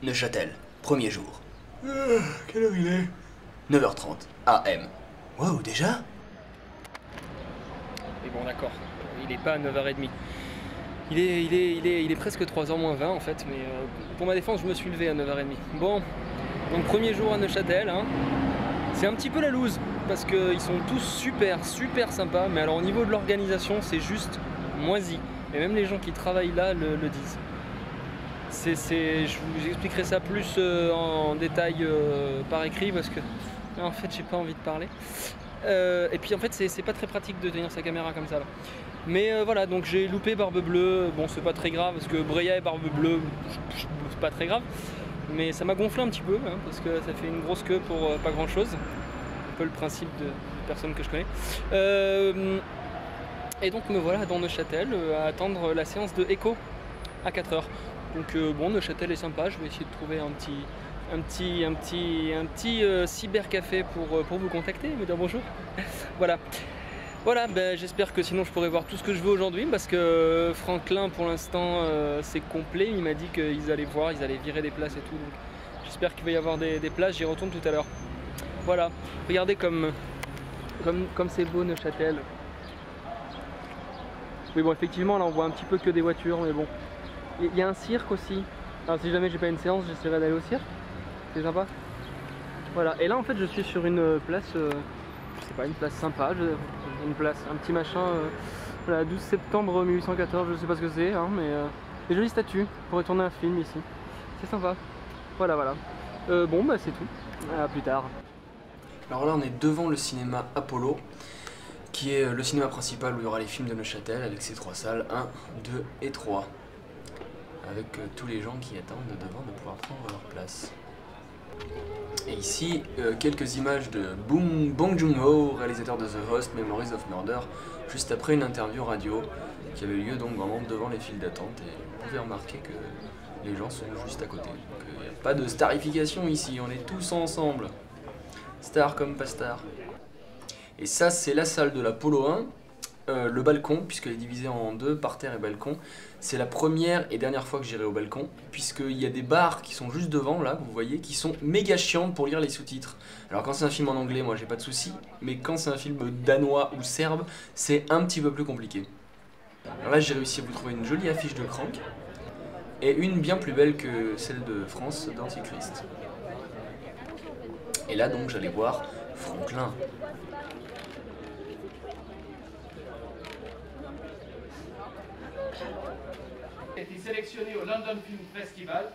Neuchâtel, premier jour. Quelle heure il est? 9h30, AM. Wow, déjà? Et bon, d'accord, il est pas à 9h30. Il est presque 3h moins 20 en fait, mais pour ma défense, je me suis levé à 9h30. Bon, donc premier jour à Neuchâtel, hein. C'est un petit peu la loose, parce qu'ils sont tous super sympas, mais alors au niveau de l'organisation, c'est juste moisi. Et même les gens qui travaillent là le disent. Je vous expliquerai ça plus en détail par écrit, parce que en fait, j'ai pas envie de parler. Et puis en fait, c'est pas très pratique de tenir sa caméra comme ça là. Mais voilà, donc j'ai loupé Barbe Bleue. Bon, c'est pas très grave parce que Breya et Barbe Bleue, c'est pas très grave. Mais ça m'a gonflé un petit peu hein, parce que ça fait une grosse queue pour pas grand chose. Un peu le principe de personnes que je connais. Et donc me voilà dans Neuchâtel à attendre la séance de Echo à 4h. Donc bon, Neuchâtel est sympa. Je vais essayer de trouver un petit cybercafé pour vous contacter, me dire bonjour. Voilà. Voilà, ben, j'espère que sinon je pourrai voir tout ce que je veux aujourd'hui parce que Franklin pour l'instant c'est complet. Il m'a dit qu'ils allaient voir, ils allaient virer des places et tout. Donc j'espère qu'il va y avoir des places, j'y retourne tout à l'heure. Voilà, regardez comme c'est beau Neuchâtel. Oui bon effectivement là on voit un petit peu que des voitures mais bon. Il y a un cirque aussi. Alors si jamais j'ai pas une séance j'essaierai d'aller au cirque. C'est sympa. Voilà, et là en fait je suis sur une place, je sais pas, une place sympa, une place, un petit machin, voilà, 12 septembre 1814, je sais pas ce que c'est, hein, mais des jolies statues, on pourrait tourner un film ici, c'est sympa. Voilà, voilà. Bon bah c'est tout, à plus tard. Alors là, on est devant le cinéma Apollo, qui est le cinéma principal où il y aura les films de Neuchâtel, avec ses 3 salles, 1, 2 et 3. Avec tous les gens qui attendent devant de pouvoir prendre leur place. Et ici, quelques images de Bong Joon-ho, réalisateur de The Host, Memories of Murder, juste après une interview radio qui avait lieu donc vraiment devant les files d'attente. Et vous pouvez remarquer que les gens sont juste à côté. Donc il n'y a pas de starification ici, on est tous ensemble. Star comme pas star. Et ça, c'est la salle de l'Apollo 1. Le balcon, puisqu'elle est divisée en deux, parterre et balcon, c'est la première et dernière fois que j'irai au balcon, puisqu'il y a des barres qui sont juste devant, là, vous voyez, qui sont méga chiantes pour lire les sous-titres. Alors quand c'est un film en anglais, moi j'ai pas de soucis, mais quand c'est un film danois ou serbe, c'est un petit peu plus compliqué. Alors là, j'ai réussi à vous trouver une jolie affiche de Crank, et une bien plus belle que celle de France d'Antichrist. Et là donc, j'allais voir Franklin. A été sélectionné au London Film Festival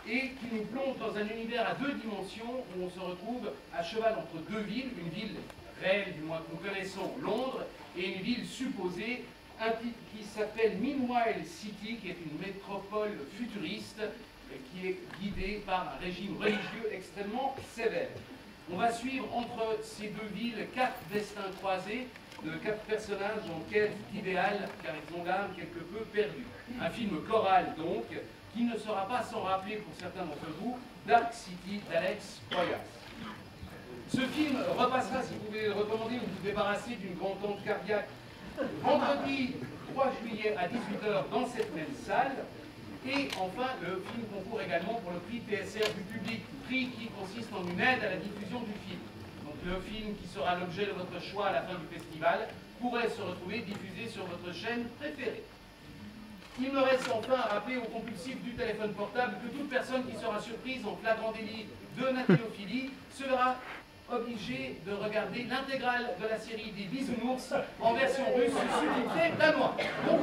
et qui nous plonge dans un univers à 2 dimensions où on se retrouve à cheval entre 2 villes, une ville réelle du moins que nous connaissons, Londres, et une ville supposée qui s'appelle Meanwhile City, qui est une métropole futuriste qui est guidée par un régime religieux extrêmement sévère. On va suivre entre ces 2 villes 4 destins croisés de 4 personnages en quête d'idéal, car ils ont l'âme quelque peu perdue. Un film choral donc, qui ne sera pas sans rappeler pour certains d'entre vous, Dark City d'Alex Proyas. Ce film repassera, si vous voulez le recommander ou vous débarrasser d'une grande onde cardiaque, vendredi 3 juillet à 18h dans cette même salle. Et enfin, le film concourt également pour le prix TSR du public, prix qui consiste en une aide à la diffusion du film. Donc le film qui sera l'objet de votre choix à la fin du festival pourrait se retrouver diffusé sur votre chaîne préférée. Il me reste enfin à rappeler aux compulsifs du téléphone portable que toute personne qui sera surprise en flagrant délit de natéophilie sera obligée de regarder l'intégrale de la série des Bisounours en version russe sous-titrée danois. Bon.